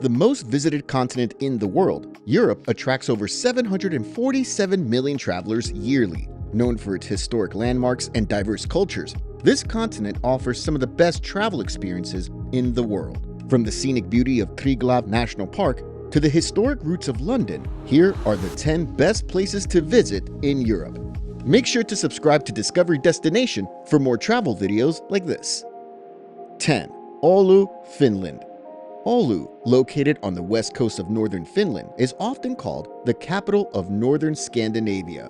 the most visited continent in the world, Europe attracts over 747 million travelers yearly. Known for its historic landmarks and diverse cultures, this continent offers some of the best travel experiences in the world. From the scenic beauty of Triglav National Park to the historic roots of London, here are the 10 best places to visit in Europe. Make sure to subscribe to Discovery Destination for more travel videos like this. 10. Oulu, Finland. Oulu, located on the west coast of northern Finland, is often called the capital of northern Scandinavia.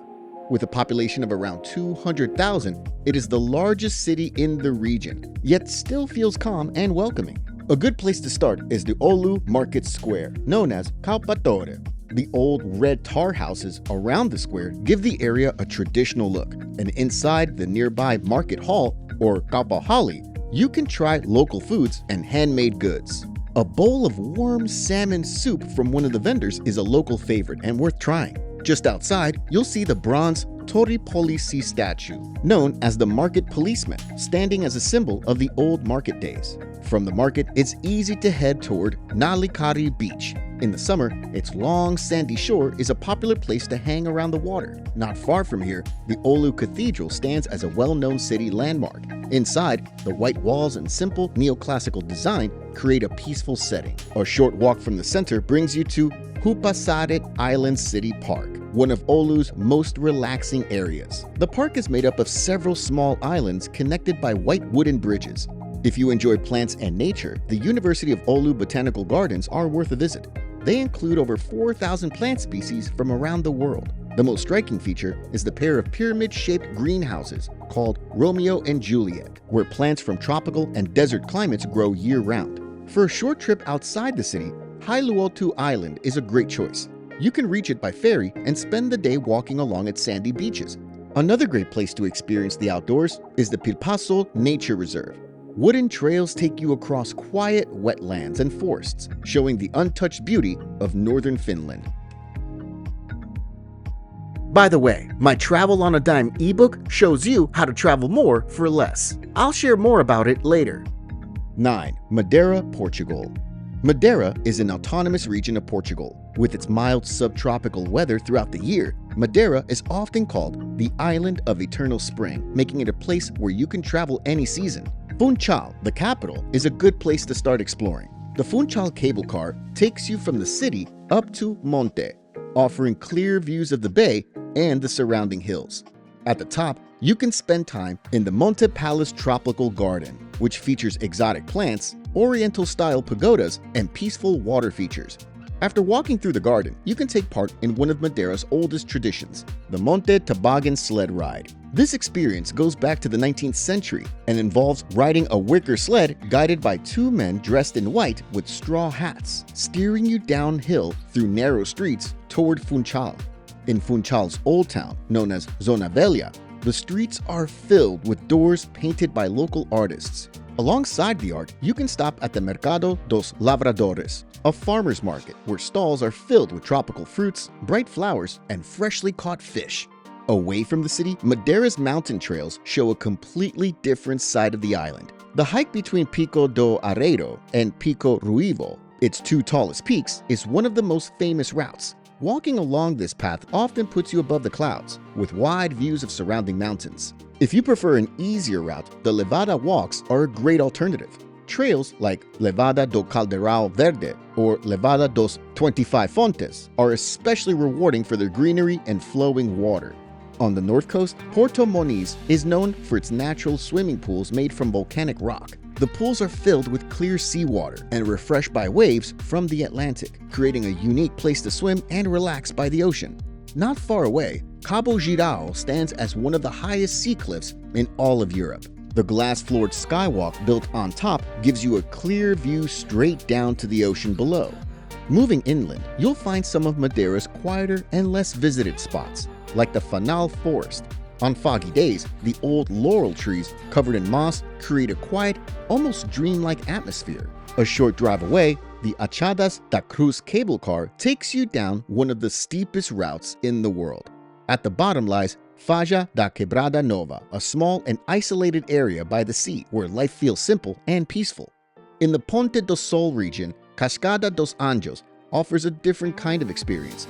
With a population of around 200,000, it is the largest city in the region, yet still feels calm and welcoming. A good place to start is the Oulu Market Square, known as Kauppatore. The old red tar houses around the square give the area a traditional look, and inside the nearby market hall, or Kauppahalli, you can try local foods and handmade goods. A bowl of warm salmon soup from one of the vendors is a local favorite and worth trying. Just outside, you'll see the bronze Tori Polisi statue, known as the market policeman, standing as a symbol of the old market days. From the market, it's easy to head toward Nalikari Beach. In the summer, its long sandy shore is a popular place to hang around the water. Not far from here, the Oulu Cathedral stands as a well-known city landmark. Inside, the white walls and simple neoclassical design create a peaceful setting. A short walk from the center brings you to Hupasaaret Island City Park, one of Oulu's most relaxing areas. The park is made up of several small islands connected by white wooden bridges. If you enjoy plants and nature, the University of Oulu Botanical Gardens are worth a visit. They include over 4,000 plant species from around the world. The most striking feature is the pair of pyramid-shaped greenhouses called Romeo and Juliet, where plants from tropical and desert climates grow year-round. For a short trip outside the city, Hailuotu Island is a great choice. You can reach it by ferry and spend the day walking along its sandy beaches. Another great place to experience the outdoors is the Pilpasol Nature Reserve. Wooden trails take you across quiet wetlands and forests, showing the untouched beauty of northern Finland. By the way, my Travel on a Dime ebook shows you how to travel more for less. I'll share more about it later. 9. Madeira, Portugal. Madeira is an autonomous region of Portugal. With its mild subtropical weather throughout the year, Madeira is often called the Island of Eternal Spring, making it a place where you can travel any season. Funchal, the capital, is a good place to start exploring. The Funchal cable car takes you from the city up to Monte, offering clear views of the bay and the surrounding hills. At the top, you can spend time in the Monte Palace Tropical Garden, which features exotic plants, Oriental-style pagodas, and peaceful water features. After walking through the garden, you can take part in one of Madeira's oldest traditions, the Monte Toboggan sled ride. This experience goes back to the 19th century and involves riding a wicker sled guided by two men dressed in white with straw hats, steering you downhill through narrow streets toward Funchal. In Funchal's old town, known as Zona Velha, the streets are filled with doors painted by local artists. Alongside the art, you can stop at the Mercado dos Lavradores, a farmer's market where stalls are filled with tropical fruits, bright flowers, and freshly caught fish. Away from the city, Madeira's mountain trails show a completely different side of the island. The hike between Pico do Areiro and Pico Ruivo, its two tallest peaks, is one of the most famous routes. Walking along this path often puts you above the clouds, with wide views of surrounding mountains. If you prefer an easier route, the Levada walks are a great alternative. Trails like Levada do Caldeirão Verde or Levada dos 25 Fontes are especially rewarding for their greenery and flowing water. On the north coast, Porto Moniz is known for its natural swimming pools made from volcanic rock. The pools are filled with clear seawater and refreshed by waves from the Atlantic, creating a unique place to swim and relax by the ocean. Not far away, Cabo Girao stands as one of the highest sea cliffs in all of Europe. The glass-floored skywalk built on top gives you a clear view straight down to the ocean below. Moving inland, you'll find some of Madeira's quieter and less visited spots, like the Fanal Forest. On foggy days, the old laurel trees covered in moss create a quiet, almost dreamlike atmosphere. A short drive away, the Achadas da Cruz cable car takes you down one of the steepest routes in the world. At the bottom lies Faja da Quebrada Nova, a small and isolated area by the sea where life feels simple and peaceful. In the Ponte do Sol region, Cascada dos Anjos offers a different kind of experience.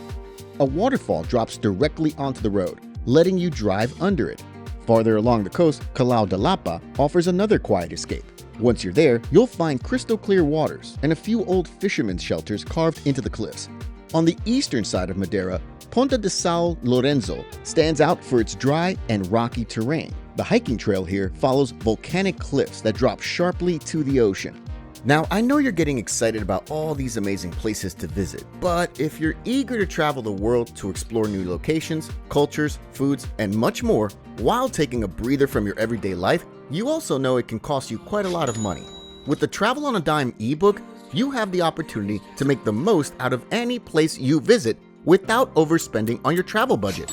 A waterfall drops directly onto the road, letting you drive under it. Farther along the coast, Callao de Lapa offers another quiet escape. Once you're there, you'll find crystal clear waters and a few old fishermen's shelters carved into the cliffs. On the eastern side of Madeira, Ponta de São Lourenço stands out for its dry and rocky terrain. The hiking trail here follows volcanic cliffs that drop sharply to the ocean. Now, I know you're getting excited about all these amazing places to visit, but if you're eager to travel the world to explore new locations, cultures, foods, and much more, while taking a breather from your everyday life, you also know it can cost you quite a lot of money. With the Travel on a Dime ebook, you have the opportunity to make the most out of any place you visit without overspending on your travel budget.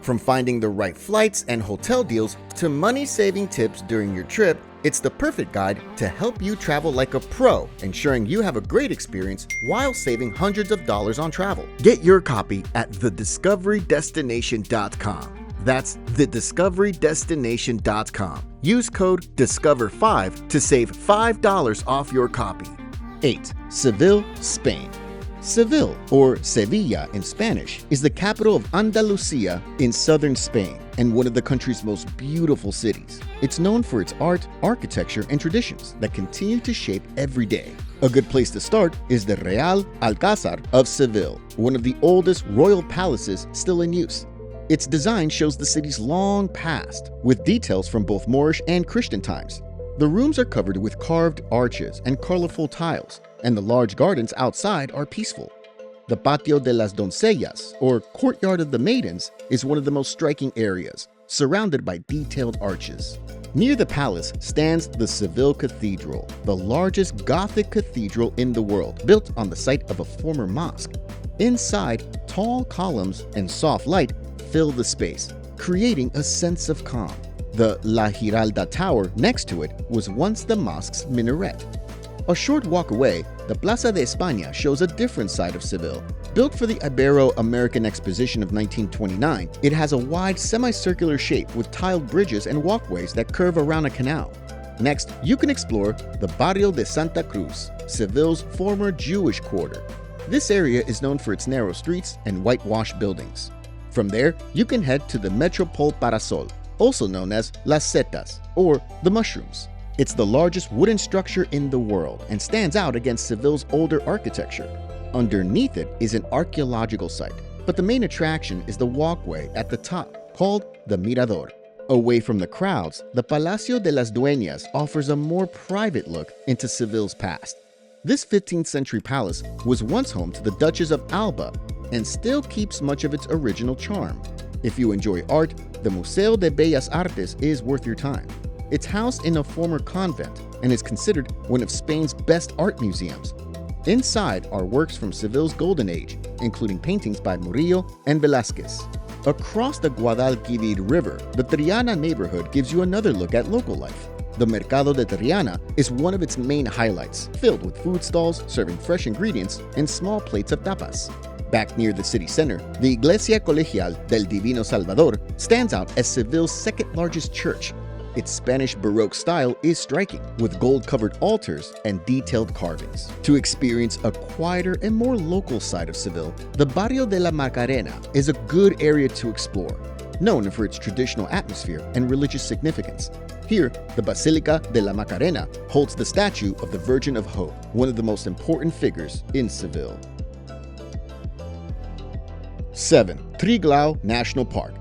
From finding the right flights and hotel deals to money-saving tips during your trip, it's the perfect guide to help you travel like a pro, ensuring you have a great experience while saving hundreds of dollars on travel. Get your copy at thediscoverydestination.com. That's thediscoverydestination.com. Use code DISCOVER5 to save $5 off your copy. 8. Seville, Spain. Seville, or Sevilla in Spanish, is the capital of Andalusia in southern Spain and one of the country's most beautiful cities. It's known for its art, architecture, and traditions that continue to shape every day. A good place to start is the Real Alcázar of Seville, one of the oldest royal palaces still in use. Its design shows the city's long past, with details from both Moorish and Christian times. The rooms are covered with carved arches and colorful tiles, and the large gardens outside are peaceful. The Patio de las Doncellas, or Courtyard of the Maidens, is one of the most striking areas, surrounded by detailed arches. Near the palace stands the Seville Cathedral, the largest Gothic cathedral in the world, built on the site of a former mosque. Inside, tall columns and soft light fill the space, creating a sense of calm. The La Giralda Tower next to it was once the mosque's minaret. A short walk away, the Plaza de España shows a different side of Seville. Built for the Ibero-American Exposition of 1929, it has a wide semicircular shape with tiled bridges and walkways that curve around a canal. Next, you can explore the Barrio de Santa Cruz, Seville's former Jewish quarter. This area is known for its narrow streets and whitewashed buildings. From there, you can head to the Metropol Parasol, also known as Las Setas, or the Mushrooms. It's the largest wooden structure in the world and stands out against Seville's older architecture. Underneath it is an archaeological site, but the main attraction is the walkway at the top, called the Mirador. Away from the crowds, the Palacio de las Dueñas offers a more private look into Seville's past. This 15th century palace was once home to the Duchess of Alba and still keeps much of its original charm. If you enjoy art, the Museo de Bellas Artes is worth your time. It's housed in a former convent and is considered one of Spain's best art museums. Inside are works from Seville's golden age, including paintings by Murillo and Velázquez. Across the Guadalquivir River, the Triana neighborhood gives you another look at local life. The Mercado de Triana is one of its main highlights, filled with food stalls serving fresh ingredients and small plates of tapas. Back near the city center, the Iglesia Colegial del Divino Salvador stands out as Seville's second largest church. Its Spanish Baroque style is striking, with gold-covered altars and detailed carvings. To experience a quieter and more local side of Seville, the Barrio de la Macarena is a good area to explore, known for its traditional atmosphere and religious significance. Here, the Basilica de la Macarena holds the statue of the Virgin of Hope, one of the most important figures in Seville. 7. Triglav National Park.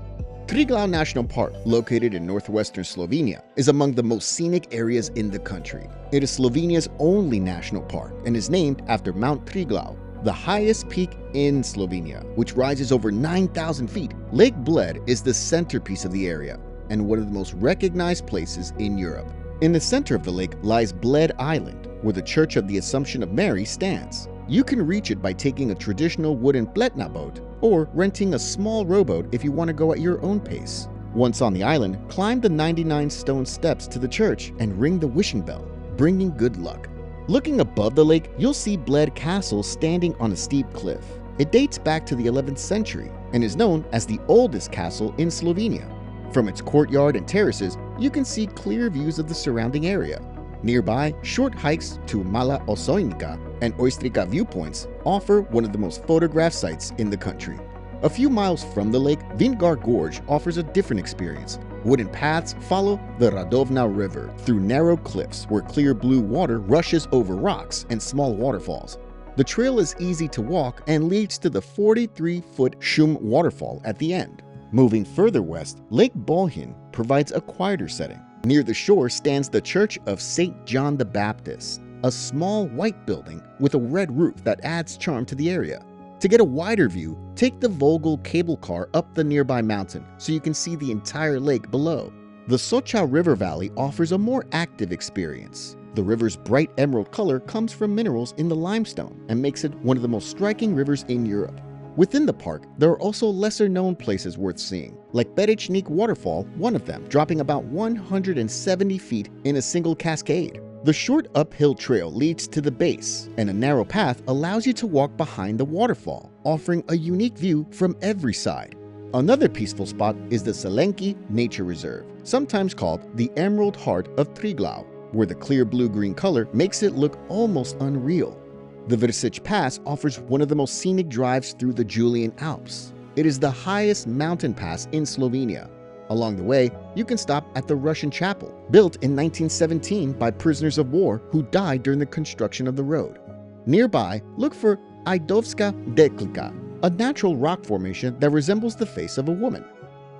Triglav National Park, located in northwestern Slovenia, is among the most scenic areas in the country. It is Slovenia's only national park and is named after Mount Triglav, the highest peak in Slovenia, which rises over 9,000 feet. Lake Bled is the centerpiece of the area and one of the most recognized places in Europe. In the center of the lake lies Bled Island, where the Church of the Assumption of Mary stands. You can reach it by taking a traditional wooden pletna boat or renting a small rowboat if you want to go at your own pace. Once on the island, climb the 99 stone steps to the church and ring the wishing bell, bringing good luck. Looking above the lake, you'll see Bled Castle standing on a steep cliff. It dates back to the 11th century and is known as the oldest castle in Slovenia. From its courtyard and terraces, you can see clear views of the surrounding area. Nearby, short hikes to Mala Osoinica and Oistrica viewpoints offer one of the most photographed sites in the country. A few miles from the lake, Vingar Gorge offers a different experience. Wooden paths follow the Radovna River through narrow cliffs where clear blue water rushes over rocks and small waterfalls. The trail is easy to walk and leads to the 43-foot Shum waterfall at the end. Moving further west, Lake Bolhin provides a quieter setting. Near the shore stands the Church of St. John the Baptist, a small white building with a red roof that adds charm to the area. To get a wider view, take the Vogel cable car up the nearby mountain so you can see the entire lake below. The Socha River Valley offers a more active experience. The river's bright emerald color comes from minerals in the limestone and makes it one of the most striking rivers in Europe. Within the park, there are also lesser-known places worth seeing, like Berechnik Waterfall, one of them dropping about 170 feet in a single cascade. The short uphill trail leads to the base, and a narrow path allows you to walk behind the waterfall, offering a unique view from every side. Another peaceful spot is the Selenki Nature Reserve, sometimes called the Emerald Heart of Triglav, where the clear blue-green color makes it look almost unreal. The Vršić Pass offers one of the most scenic drives through the Julian Alps. It is the highest mountain pass in Slovenia. Along the way, you can stop at the Russian chapel, built in 1917 by prisoners of war who died during the construction of the road. Nearby, look for Ajdovska Deklika, a natural rock formation that resembles the face of a woman.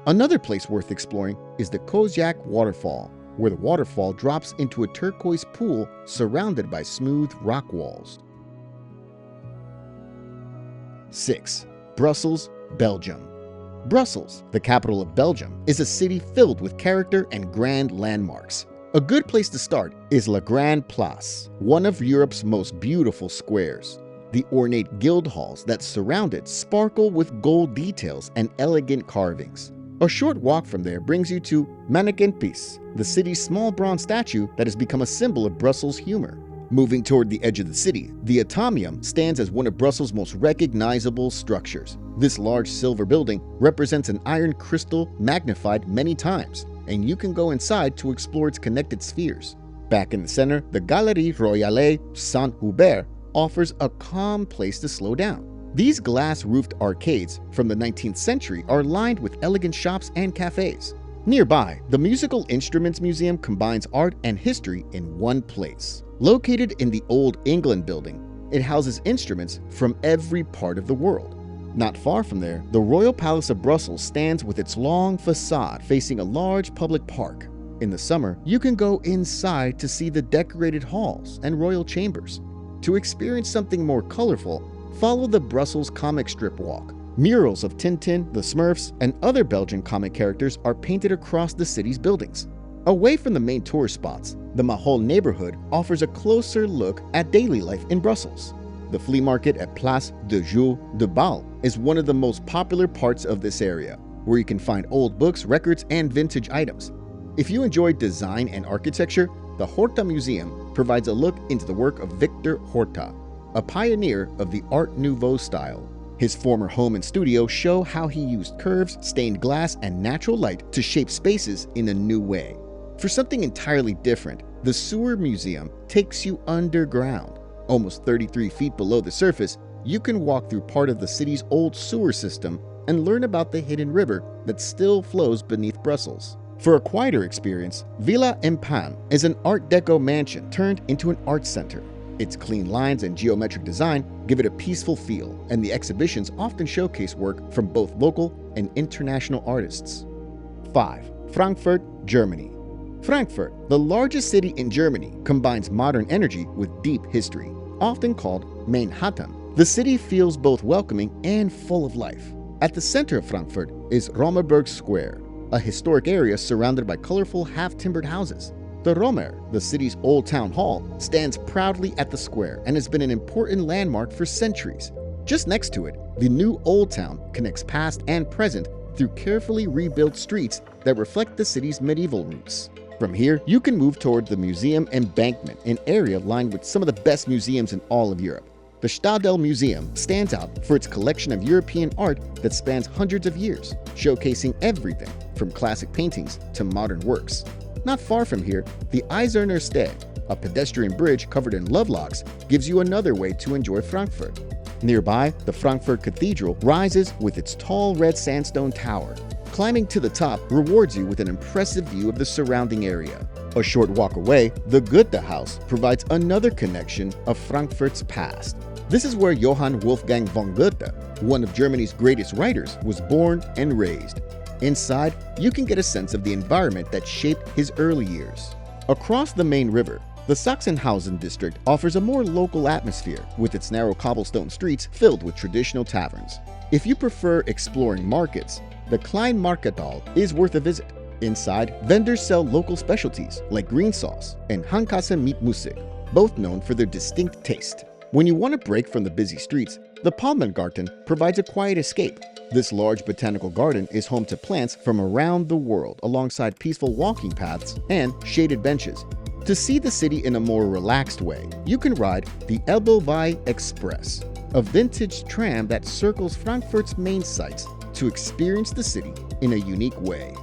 Another place worth exploring is the Kozyak Waterfall, where the waterfall drops into a turquoise pool surrounded by smooth rock walls. 6. Brussels, Belgium. Brussels, the capital of Belgium, is a city filled with character and grand landmarks. A good place to start is La Grande Place, one of Europe's most beautiful squares. The ornate guild halls that surround it sparkle with gold details and elegant carvings. A short walk from there brings you to Mannekeenpis, the city's small bronze statue that has become a symbol of Brussels' humor. Moving toward the edge of the city, the Atomium stands as one of Brussels' most recognizable structures. This large silver building represents an iron crystal magnified many times, and you can go inside to explore its connected spheres. Back in the center, the Galerie Royale Saint-Hubert offers a calm place to slow down. These glass-roofed arcades from the 19th century are lined with elegant shops and cafes. Nearby, the Musical Instruments Museum combines art and history in one place. Located in the Old England building, it houses instruments from every part of the world. Not far from there, the Royal Palace of Brussels stands with its long facade facing a large public park. In the summer, you can go inside to see the decorated halls and royal chambers. To experience something more colorful, follow the Brussels comic strip walk. Murals of Tintin, the Smurfs, and other Belgian comic characters are painted across the city's buildings. Away from the main tourist spots, the Mahol neighborhood offers a closer look at daily life in Brussels. The flea market at Place de Jules de Bal is one of the most popular parts of this area, where you can find old books, records, and vintage items. If you enjoy design and architecture, the Horta Museum provides a look into the work of Victor Horta, a pioneer of the Art Nouveau style. His former home and studio show how he used curves, stained glass, and natural light to shape spaces in a new way. For something entirely different, the Sewer Museum takes you underground. Almost 33 feet below the surface, you can walk through part of the city's old sewer system and learn about the hidden river that still flows beneath Brussels. For a quieter experience, Villa Empam is an Art Deco mansion turned into an art center. Its clean lines and geometric design give it a peaceful feel, and the exhibitions often showcase work from both local and international artists. 5. Frankfurt, Germany. Frankfurt, the largest city in Germany, combines modern energy with deep history. Often called Manhattan, the city feels both welcoming and full of life. At the center of Frankfurt is Romerberg Square, a historic area surrounded by colorful half-timbered houses. The Romer, the city's old town hall, stands proudly at the square and has been an important landmark for centuries. Just next to it, the new Old Town connects past and present through carefully rebuilt streets that reflect the city's medieval roots. From here, you can move toward the Museum Embankment, an area lined with some of the best museums in all of Europe. The Stadel Museum stands out for its collection of European art that spans hundreds of years, showcasing everything from classic paintings to modern works. Not far from here, the Eiserner Steg, a pedestrian bridge covered in lovelocks, gives you another way to enjoy Frankfurt. Nearby, the Frankfurt Cathedral rises with its tall red sandstone tower. Climbing to the top rewards you with an impressive view of the surrounding area. A short walk away, the Goethe House provides another connection of Frankfurt's past. This is where Johann Wolfgang von Goethe, one of Germany's greatest writers, was born and raised. Inside, you can get a sense of the environment that shaped his early years. Across the main river, the Sachsenhausen district offers a more local atmosphere, with its narrow cobblestone streets filled with traditional taverns. If you prefer exploring markets, the Kleinmarkethal is worth a visit. Inside, vendors sell local specialties like green sauce and Handkasse mit Musik, both known for their distinct taste. When you want to break from the busy streets, the Palmengarten provides a quiet escape. This large botanical garden is home to plants from around the world alongside peaceful walking paths and shaded benches. To see the city in a more relaxed way, you can ride the Elbowei Express, a vintage tram that circles Frankfurt's main sites to experience the city in a unique way.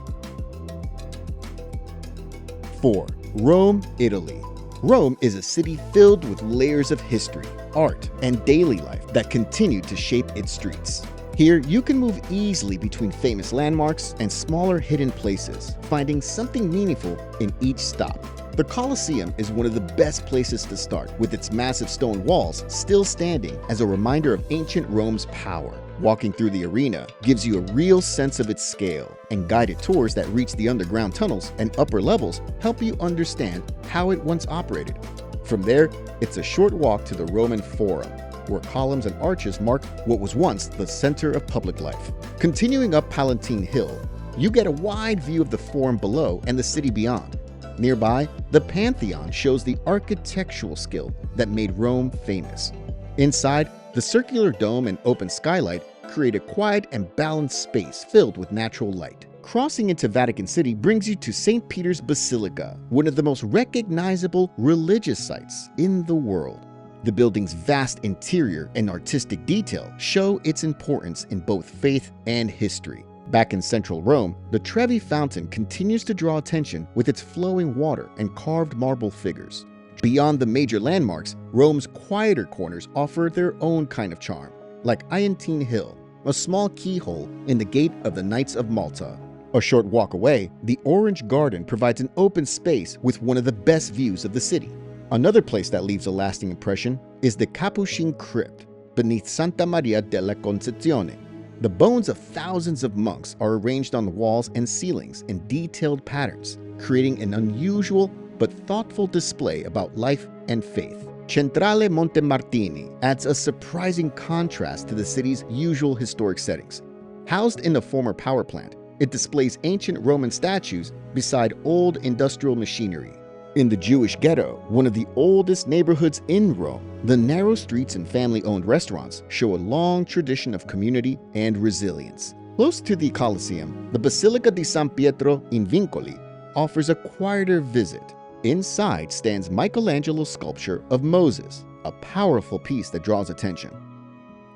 4. Rome, Italy. Rome is a city filled with layers of history, art, and daily life that continue to shape its streets. Here, you can move easily between famous landmarks and smaller hidden places, finding something meaningful in each stop. The Colosseum is one of the best places to start, with its massive stone walls still standing as a reminder of ancient Rome's power. Walking through the arena gives you a real sense of its scale, and guided tours that reach the underground tunnels and upper levels help you understand how it once operated. From there, it's a short walk to the Roman Forum, where columns and arches mark what was once the center of public life. Continuing up Palatine Hill, you get a wide view of the Forum below and the city beyond. Nearby, the Pantheon shows the architectural skill that made Rome famous. Inside, the circular dome and open skylight create a quiet and balanced space filled with natural light. Crossing into Vatican City brings you to St. Peter's Basilica, one of the most recognizable religious sites in the world. The building's vast interior and artistic detail show its importance in both faith and history. Back in central Rome, the Trevi Fountain continues to draw attention with its flowing water and carved marble figures. Beyond the major landmarks, Rome's quieter corners offer their own kind of charm, like Iantine Hill, a small keyhole in the gate of the Knights of Malta. A short walk away, the Orange Garden provides an open space with one of the best views of the city. Another place that leaves a lasting impression is the Capuchin Crypt beneath Santa Maria della Concezione. The bones of thousands of monks are arranged on the walls and ceilings in detailed patterns, creating an unusual but thoughtful display about life and faith. Centrale Montemartini adds a surprising contrast to the city's usual historic settings. Housed in the former power plant, it displays ancient Roman statues beside old industrial machinery. In the Jewish ghetto, one of the oldest neighborhoods in Rome, the narrow streets and family-owned restaurants show a long tradition of community and resilience. Close to the Colosseum, the Basilica di San Pietro in Vincoli offers a quieter visit. Inside stands Michelangelo's sculpture of Moses, a powerful piece that draws attention.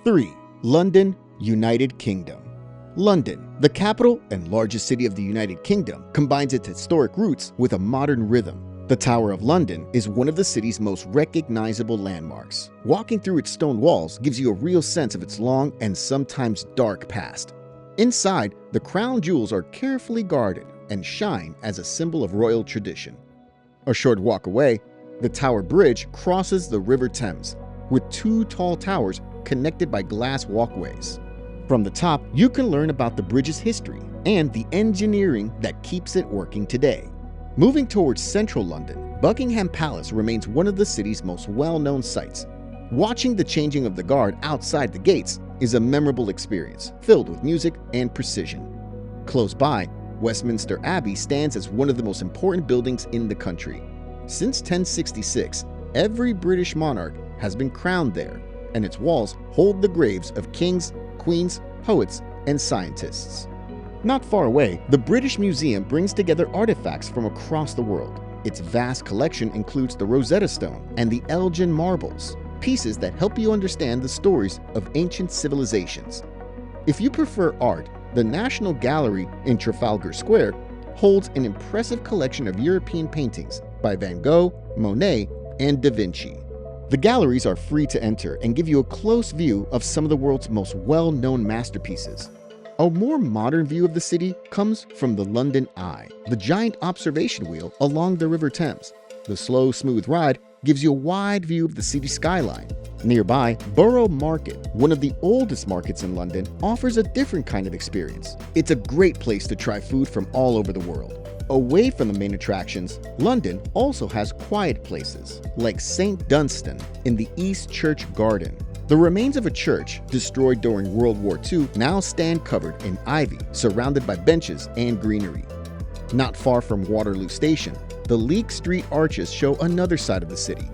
3. London, United Kingdom. London, the capital and largest city of the United Kingdom, combines its historic roots with a modern rhythm. The Tower of London is one of the city's most recognizable landmarks. Walking through its stone walls gives you a real sense of its long and sometimes dark past. Inside, the crown jewels are carefully guarded and shine as a symbol of royal tradition. A short walk away, the Tower Bridge crosses the River Thames, with two tall towers connected by glass walkways. From the top, you can learn about the bridge's history and the engineering that keeps it working today. Moving towards central London, Buckingham Palace remains one of the city's most well-known sights. Watching the changing of the guard outside the gates is a memorable experience, filled with music and precision. Close by, Westminster Abbey stands as one of the most important buildings in the country. Since 1066, every British monarch has been crowned there, and its walls hold the graves of kings, queens, poets, and scientists. Not far away, the British Museum brings together artifacts from across the world. Its vast collection includes the Rosetta Stone and the Elgin marbles, pieces that help you understand the stories of ancient civilizations. If you prefer art, the National Gallery in Trafalgar Square holds an impressive collection of European paintings by Van Gogh, Monet, and Da Vinci. The galleries are free to enter and give you a close view of some of the world's most well-known masterpieces. A more modern view of the city comes from the London Eye, the giant observation wheel along the River Thames. The slow, smooth ride gives you a wide view of the city skyline. Nearby, Borough Market, one of the oldest markets in London, offers a different kind of experience. It's a great place to try food from all over the world. Away from the main attractions, London also has quiet places, like St. Dunstan in the East Church Garden. The remains of a church, destroyed during World War II, now stand covered in ivy, surrounded by benches and greenery. Not far from Waterloo Station, the Leek Street arches show another side of the city.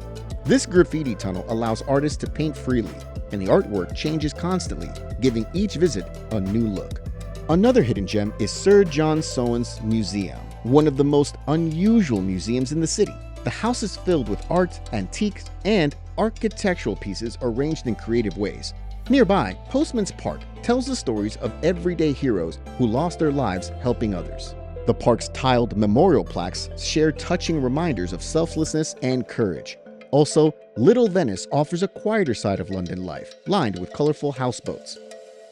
This graffiti tunnel allows artists to paint freely, and the artwork changes constantly, giving each visit a new look. Another hidden gem is Sir John Soane's Museum, one of the most unusual museums in the city. The house is filled with art, antiques, and architectural pieces arranged in creative ways. Nearby, Postman's Park tells the stories of everyday heroes who lost their lives helping others. The park's tiled memorial plaques share touching reminders of selflessness and courage. Also, Little Venice offers a quieter side of London life, lined with colorful houseboats.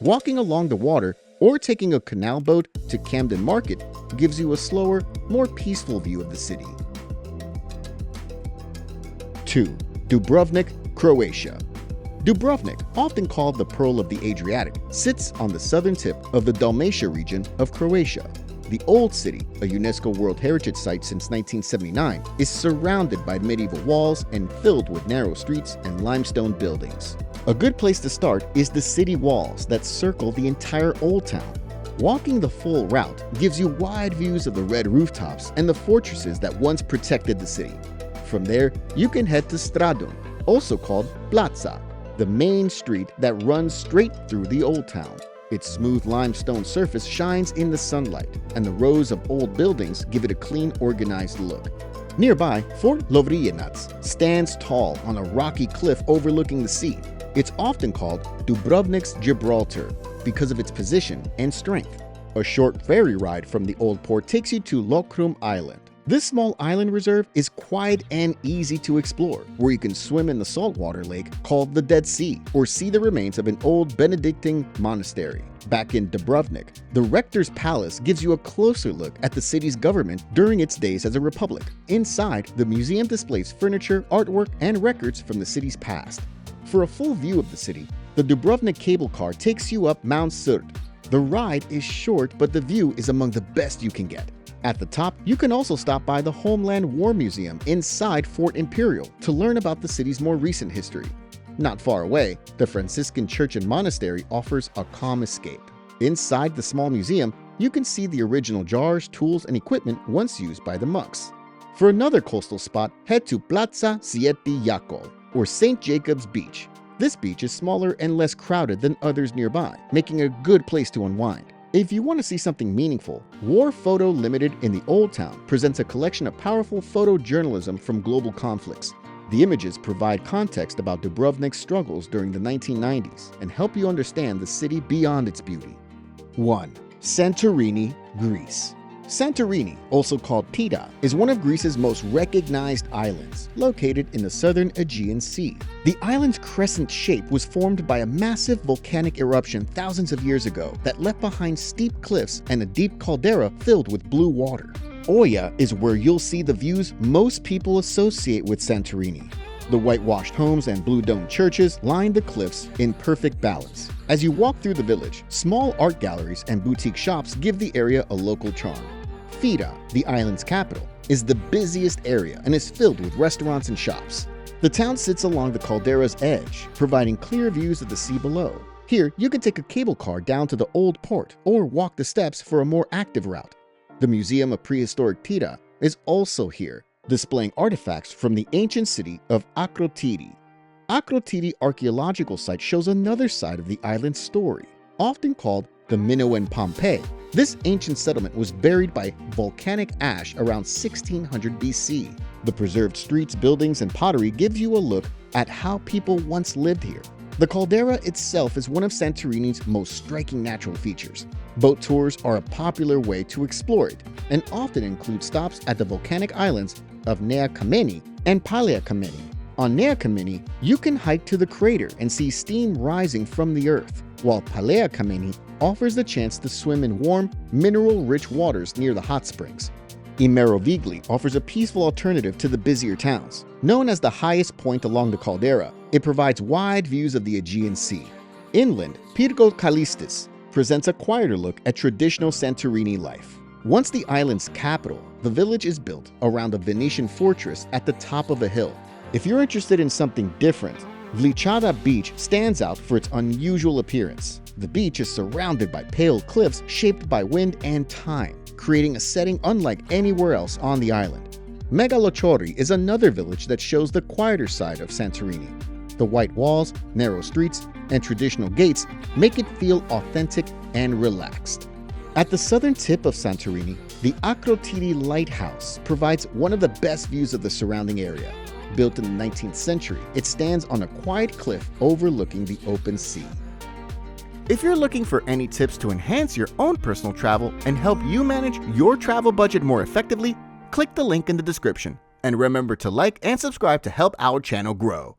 Walking along the water or taking a canal boat to Camden Market gives you a slower, more peaceful view of the city. 2. Dubrovnik, Croatia. Dubrovnik, often called the Pearl of the Adriatic, sits on the southern tip of the Dalmatia region of Croatia. The Old City, a UNESCO World Heritage Site since 1979, is surrounded by medieval walls and filled with narrow streets and limestone buildings. A good place to start is the city walls that circle the entire Old Town. Walking the full route gives you wide views of the red rooftops and the fortresses that once protected the city. From there, you can head to Stradun, also called Plaza, the main street that runs straight through the Old Town. Its smooth limestone surface shines in the sunlight, and the rows of old buildings give it a clean, organized look. Nearby, Fort Lovrijenac stands tall on a rocky cliff overlooking the sea. It's often called Dubrovnik's Gibraltar because of its position and strength. A short ferry ride from the old port takes you to Lokrum Island. This small island reserve is quiet and easy to explore, where you can swim in the saltwater lake called the Dead Sea or see the remains of an old Benedictine monastery. Back in Dubrovnik, the rector's palace gives you a closer look at the city's government during its days as a republic. Inside, the museum displays furniture, artwork, and records from the city's past. For a full view of the city, the Dubrovnik cable car takes you up Mount Surt. The ride is short, but the view is among the best you can get. At the top, you can also stop by the Homeland War Museum inside Fort Imperial to learn about the city's more recent history. Not far away, the Franciscan Church and Monastery offers a calm escape. Inside the small museum, you can see the original jars, tools, and equipment once used by the monks. For another coastal spot, head to Plaza Sieti Jakov, or St. Jacob's Beach. This beach is smaller and less crowded than others nearby, making a good place to unwind. If you want to see something meaningful, War Photo Limited in the Old Town presents a collection of powerful photojournalism from global conflicts. The images provide context about Dubrovnik's struggles during the 1990s and help you understand the city beyond its beauty. 1. Santorini, Greece. Santorini, also called Pita, is one of Greece's most recognized islands, located in the southern Aegean Sea. The island's crescent shape was formed by a massive volcanic eruption thousands of years ago that left behind steep cliffs and a deep caldera filled with blue water. Oia is where you'll see the views most people associate with Santorini. The whitewashed homes and blue-domed churches line the cliffs in perfect balance. As you walk through the village, small art galleries and boutique shops give the area a local charm. Fira, the island's capital, is the busiest area and is filled with restaurants and shops. The town sits along the caldera's edge, providing clear views of the sea below. Here, you can take a cable car down to the old port or walk the steps for a more active route. The Museum of Prehistoric Pira is also here, displaying artifacts from the ancient city of Akrotiri. Akrotiri archaeological site shows another side of the island's story, often called the Minoan Pompeii. This ancient settlement was buried by volcanic ash around 1600 BC. The preserved streets, buildings, and pottery give you a look at how people once lived here. The caldera itself is one of Santorini's most striking natural features. Boat tours are a popular way to explore it and often include stops at the volcanic islands of Nea Kameni and Paleokameni. On Neakameni, you can hike to the crater and see steam rising from the earth, while Paleokameni offers the chance to swim in warm, mineral-rich waters near the hot springs. Imerovigli offers a peaceful alternative to the busier towns. Known as the highest point along the caldera, it provides wide views of the Aegean Sea. Inland, Pyrgo Kalistis presents a quieter look at traditional Santorini life. Once the island's capital, the village is built around a Venetian fortress at the top of a hill. If you're interested in something different, Vlichada Beach stands out for its unusual appearance. The beach is surrounded by pale cliffs shaped by wind and time, creating a setting unlike anywhere else on the island. Megalochori is another village that shows the quieter side of Santorini. The white walls, narrow streets, and traditional gates make it feel authentic and relaxed. At the southern tip of Santorini, the Akrotiri Lighthouse provides one of the best views of the surrounding area. Built in the 19th century, it stands on a quiet cliff overlooking the open sea. If you're looking for any tips to enhance your own personal travel and help you manage your travel budget more effectively, click the link in the description. And remember to like and subscribe to help our channel grow.